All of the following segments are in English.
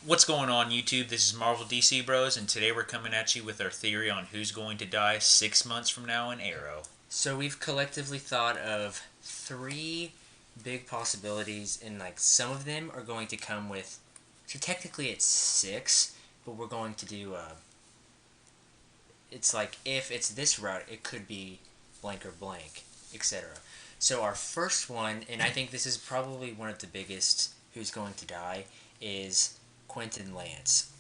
What's going on, YouTube? This is Marvel DC Bros, and today we're coming at you with our theory on who's going to die 6 months from now in Arrow. So we've collectively thought of three big possibilities, and like some of them are going to come with. So technically it's six, but we're going to do. It's like if it's this route, it could be blank or blank, etc. So our first one, and I think this is probably one of the biggest who's going to die, is Quentin Lance.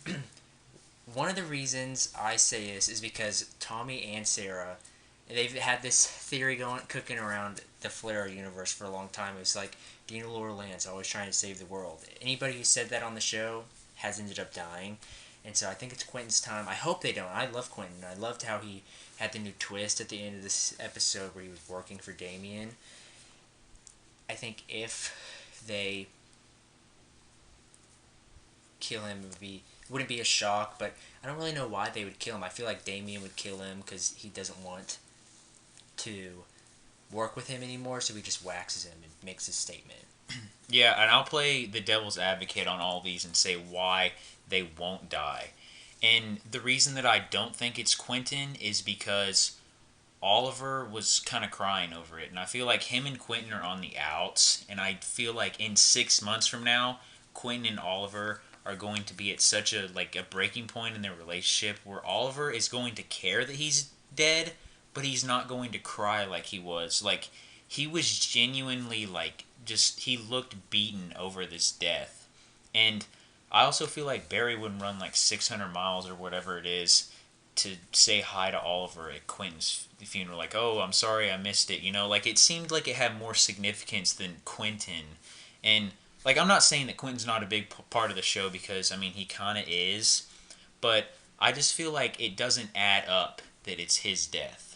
One of the reasons I say this is because Tommy and Sarah, they've had this theory going cooking around the Flare universe for a long time. It's like Dina Laura Lance always trying to save the world. Anybody who said that on the show has ended up dying, and so I think it's Quentin's time. I hope they don't. I love Quentin. I loved how he had the new twist at the end of this episode where he was working for Damien. I think if they kill him, wouldn't be a shock, but I don't really know why they would kill him. I feel like Damien would kill him because he doesn't want to work with him anymore, so he just waxes him and makes his statement. Yeah, and I'll play the devil's advocate on all these and say why they won't die. And the reason that I don't think it's Quentin is because Oliver was kind of crying over it, and I feel like him and Quentin are on the outs, and I feel like in 6 months from now, Quentin and Oliver are going to be at such a breaking point in their relationship where Oliver is going to care that he's dead, but he's not going to cry like he was. Like he was genuinely like just he looked beaten over this death. And I also feel like Barry wouldn't run like 600 miles or whatever it is to say hi to Oliver at Quentin's funeral. Like, oh, I'm sorry I missed it. Like it seemed like it had more significance than Quentin. And like, I'm not saying that Quentin's not a big part of the show because, I mean, he kind of is. But I just feel like it doesn't add up that it's his death.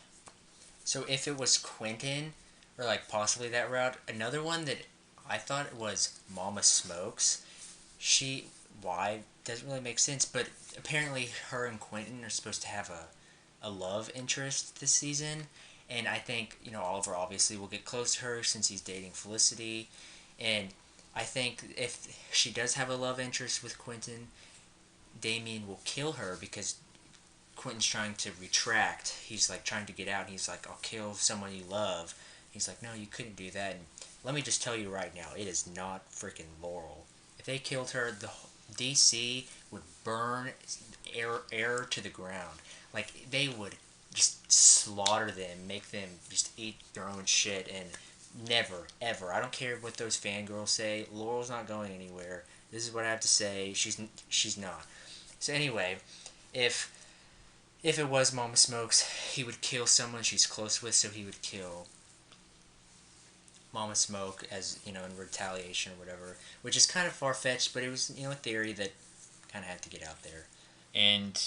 So if it was Quentin, or like possibly that route, another one that I thought was Mama Smokes. She, why, doesn't really make sense, but apparently her and Quentin are supposed to have a love interest this season. And I think, Oliver obviously will get close to her since he's dating Felicity. And I think if she does have a love interest with Quentin, Damien will kill her because Quentin's trying to retract. He's like trying to get out. He's like, I'll kill someone you love. He's like, no, you couldn't do that. And let me just tell you right now, it is not freaking Laurel. If they killed her, the DC would burn air to the ground. Like they would just slaughter them, make them just eat their own shit, and never, ever. I don't care what those fangirls say. Laurel's not going anywhere. This is what I have to say. She's not. So anyway, if if it was Mama Smokes, he would kill someone she's close with, so he would kill Mama Smoke as, in retaliation or whatever, which is kind of far fetched, but it was, a theory that kind of had to get out there. And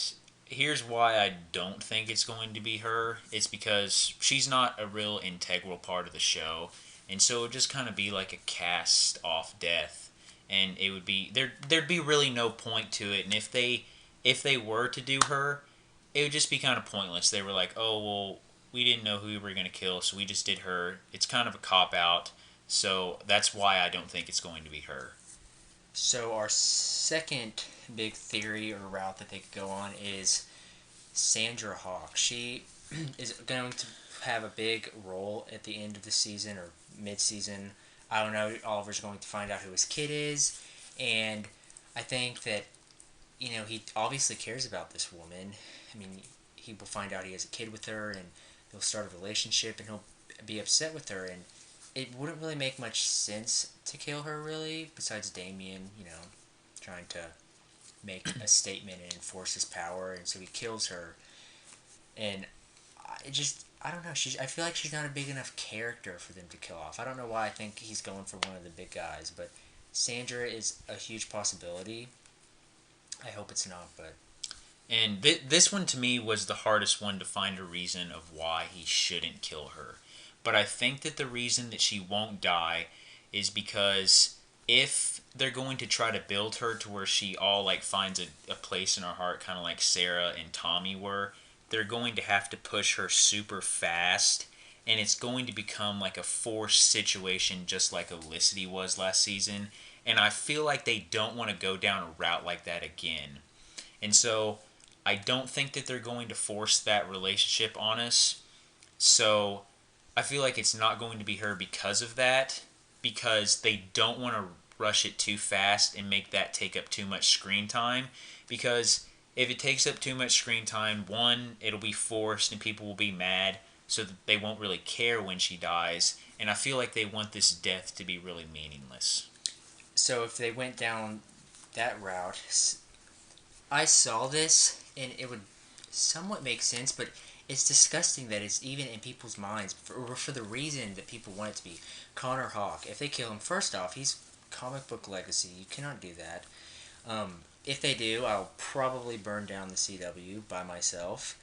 here's why I don't think it's going to be her. It's because she's not a real integral part of the show. And so it would just kind of be like a cast off death. And it would be there'd be really no point to it. And if they were to do her, it would just be kind of pointless. They were like, "Oh, well, we didn't know who we were going to kill, so we just did her." It's kind of a cop out. So that's why I don't think it's going to be her. So our second big theory or route that they could go on is Sandra Hawk. She is going to have a big role at the end of the season or mid-season. I don't know. Oliver's going to find out who his kid is, and I think that he obviously cares about this woman. I mean, he will find out he has a kid with her, and they'll start a relationship, and he'll be upset with her, and it wouldn't really make much sense to kill her, really, besides Damien, trying to make a statement and enforce his power, and so he kills her. And I don't know. I feel like she's not a big enough character for them to kill off. I don't know why I think he's going for one of the big guys, but Sandra is a huge possibility. I hope it's not, but And this one to me was the hardest one to find a reason of why he shouldn't kill her. But I think that the reason that she won't die is because if they're going to try to build her to where she all like finds a place in her heart, kind of like Sarah and Tommy were, they're going to have to push her super fast, and it's going to become like a forced situation, just like Olicity was last season. And I feel like they don't want to go down a route like that again. And so I don't think that they're going to force that relationship on us. So I feel like it's not going to be her because of that, because they don't want to rush it too fast and make that take up too much screen time. Because if it takes up too much screen time, one, it'll be forced and people will be mad, so that they won't really care when she dies. And I feel like they want this death to be really meaningless. So if they went down that route, I saw this and it would somewhat make sense, but it's disgusting that it's even in people's minds for the reason that people want it to be. Connor Hawke, if they kill him, first off, he's comic book legacy. You cannot do that. If they do, I'll probably burn down the CW by myself.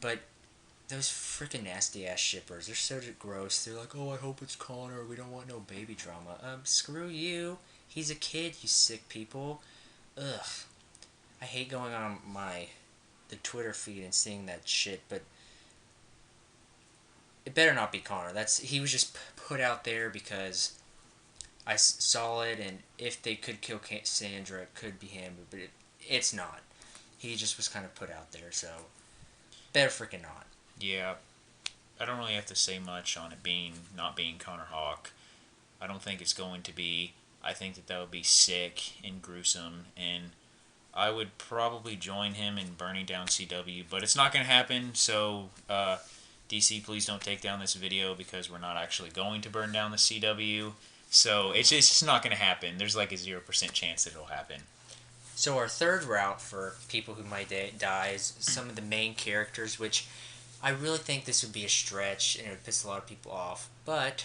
But those freaking nasty ass shippers, they're so gross. They're like, oh, I hope it's Connor. We don't want no baby drama. Screw you. He's a kid, you sick people. Ugh. I hate going on the Twitter feed and seeing that shit, but it better not be Connor. He was just put out there because I saw it, and if they could kill Sandra, it could be him, but it's not. He just was kind of put out there, so better freaking not. Yeah, I don't really have to say much on it not being Connor Hawke. I don't think it's going to be. I think that would be sick and gruesome, and I would probably join him in burning down CW, but it's not going to happen, so DC, please don't take down this video because we're not actually going to burn down the CW. So it's just not going to happen. There's like a 0% chance that it'll happen. So our third route for people who might die is some of the main characters, which I really think this would be a stretch and it would piss a lot of people off. But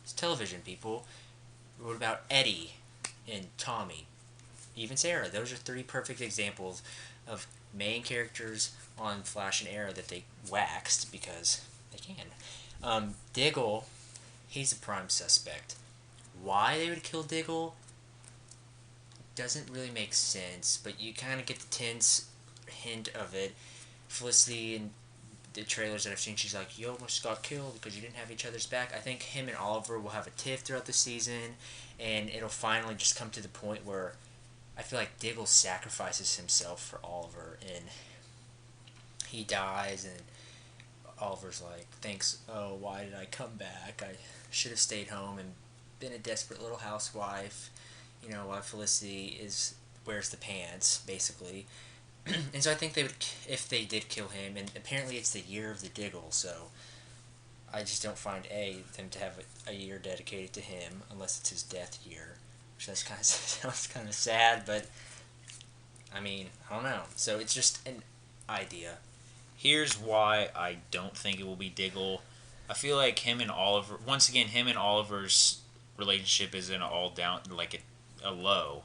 it's television, people. What about Eddie and Tommy? Even Sarah. Those are three perfect examples of main characters on Flash and Arrow that they waxed because they can. Diggle, he's a prime suspect. Why they would kill Diggle doesn't really make sense, but you kind of get the tense hint of it. Felicity in the trailers that I've seen, she's like, you almost got killed because you didn't have each other's back. I think him and Oliver will have a tiff throughout the season, and it'll finally just come to the point where I feel like Diggle sacrifices himself for Oliver, and he dies, and Oliver's like, thanks, oh, why did I come back? I should have stayed home and been a desperate little housewife, while Felicity wears the pants, basically. And so I think they would, if they did kill him, and apparently it's the year of the Diggle, so I just don't find them to have a year dedicated to him unless it's his death year, which sounds kind of sad, but I mean, I don't know. So it's just an idea. Here's why I don't think it will be Diggle. I feel like him and Oliver's relationship is in all down, like a low,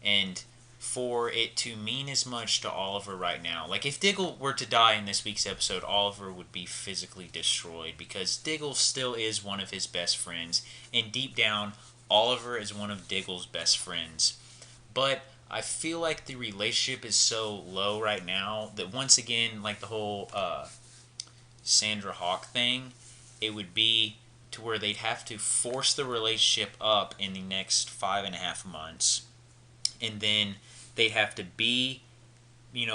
and for it to mean as much to Oliver right now, like if Diggle were to die in this week's episode, Oliver would be physically destroyed because Diggle still is one of his best friends, and deep down, Oliver is one of Diggle's best friends. But I feel like the relationship is so low right now that once again, like the whole Sandra Hawke thing, it would be to where they'd have to force the relationship up in the next 5.5 months, and then they'd have to be,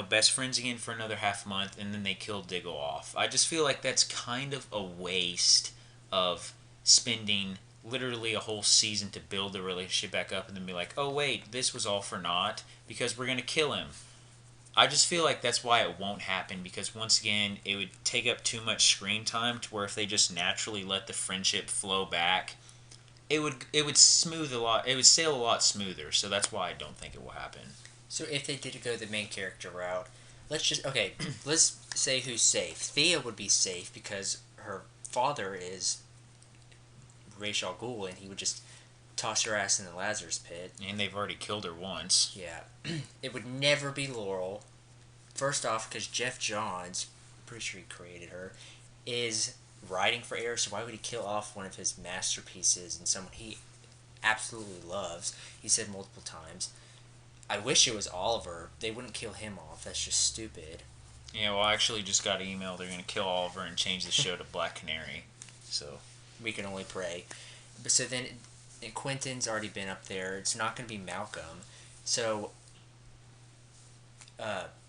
best friends again for another half month, and then they kill Diggle off. I just feel like that's kind of a waste of spending literally a whole season to build the relationship back up and then be like, oh wait, this was all for naught because we're going to kill him. I just feel like that's why it won't happen, because once again, it would take up too much screen time to where if they just naturally let the friendship flow back, it would smooth a lot. It would sail a lot smoother. So that's why I don't think it will happen. So if they did go the main character route, let's say who's safe. Thea would be safe because her father is Ra's al Ghul, and he would just toss her ass in the Lazarus pit. And they've already killed her once. Yeah. It would never be Laurel. First off, because Jeff Johns, I'm pretty sure he created her, is writing for Arrow, so why would he kill off one of his masterpieces and someone he absolutely loves? He said multiple times. I wish it was Oliver. They wouldn't kill him off. That's just stupid. Yeah, well, I actually just got an email. They're going to kill Oliver and change the show to Black Canary. So we can only pray. But so then and Quentin's already been up there. It's not going to be Malcolm. So,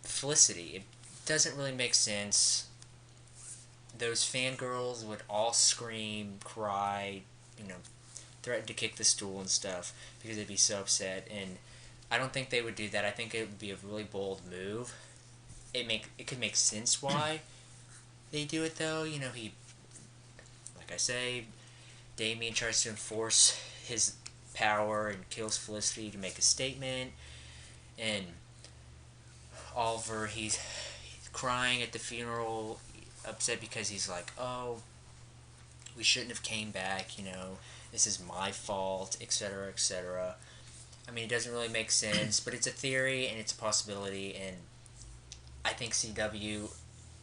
Felicity, it doesn't really make sense. Those fangirls would all scream, cry, threaten to kick the stool and stuff because they'd be so upset. And I don't think they would do that. I think it would be a really bold move. It could make sense why they do it though. He, like I say, Damien tries to enforce his power and kills Felicity to make a statement, and Oliver, he's crying at the funeral, upset because he's like, oh, we shouldn't have came back, this is my fault, etc., etc. I mean, it doesn't really make sense, but it's a theory and it's a possibility, and I think CW,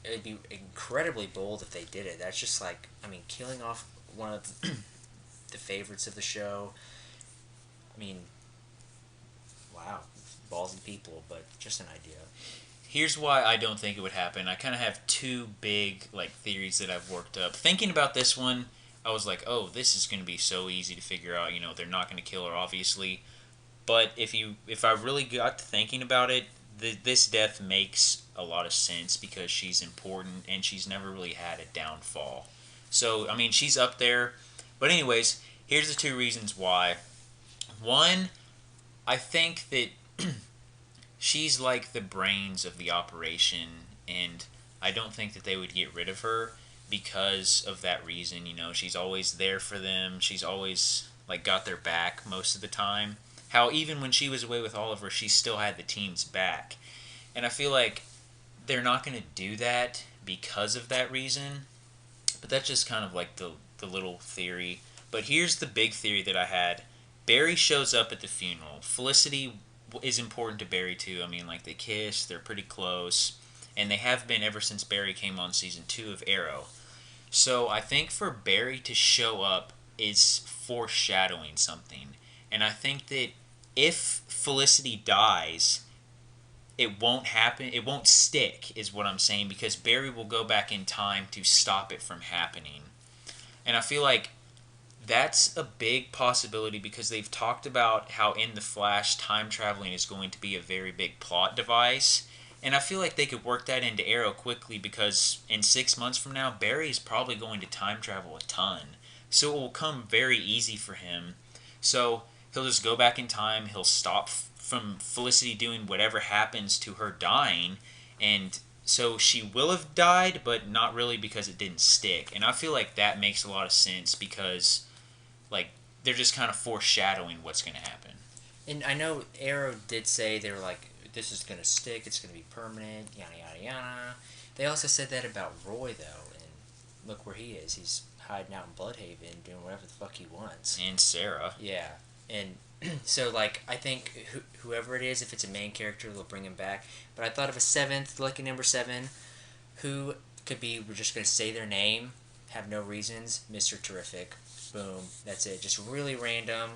it would be incredibly bold if they did it. That's just like, killing off one of the favorites of the show. I mean, wow, ballsy people, but just an idea. Here's why I don't think it would happen. I kind of have two big theories that I've worked up. Thinking about this one, I was like, oh, this is going to be so easy to figure out. They're not going to kill her, obviously. But if I really got to thinking about it, this death makes a lot of sense because she's important and she's never really had a downfall. So, she's up there. But anyways, here's the two reasons why. One, I think that she's like the brains of the operation, and I don't think that they would get rid of her because of that reason. She's always there for them. She's always got their back most of the time. How even when she was away with Oliver, she still had the team's back. And I feel like they're not going to do that because of that reason. But that's just kind of the little theory. But here's the big theory that I had. Barry shows up at the funeral. Felicity is important to Barry too. They kiss, they're pretty close. And they have been ever since Barry came on season 2 of Arrow. So I think for Barry to show up is foreshadowing something. And I think that if Felicity dies, it won't happen. It won't stick, is what I'm saying, because Barry will go back in time to stop it from happening. And I feel like that's a big possibility because they've talked about how in The Flash, time traveling is going to be a very big plot device. And I feel like they could work that into Arrow quickly because in 6 months from now, Barry is probably going to time travel a ton. So it will come very easy for him. So he'll just go back in time. He'll stop from Felicity doing whatever happens to her dying. And so she will have died, but not really because it didn't stick. And I feel like that makes a lot of sense because, they're just kind of foreshadowing what's going to happen. And I know Arrow did say they were like, this is going to stick, it's going to be permanent, yada, yada, yada. They also said that about Roy, though, and look where he is. He's hiding out in Bloodhaven, doing whatever the fuck he wants. And Sarah. Yeah. And so, I think whoever it is, if it's a main character, they'll bring him back. But I thought of a seventh, lucky number 7, who could be, we're just going to say their name, have no reasons, Mr. Terrific. Boom. That's it. Just really random.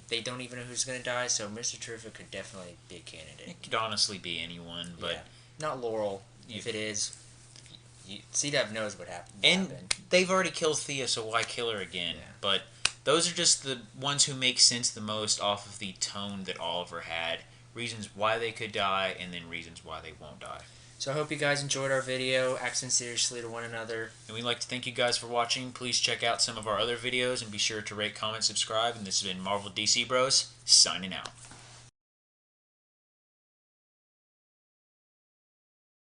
They don't even know who's going to die, so Mr. Terrific could definitely be a candidate. It could honestly be anyone, but... Yeah. Not Laurel. If it is, CW knows what happened. And they've already killed Thea, so why kill her again? Yeah. But those are just the ones who make sense the most off of the tone that Oliver had. Reasons why they could die, and then reasons why they won't die. So I hope you guys enjoyed our video, acting seriously to one another. And we'd like to thank you guys for watching. Please check out some of our other videos and be sure to rate, comment, subscribe. And this has been Marvel DC Bros, signing out.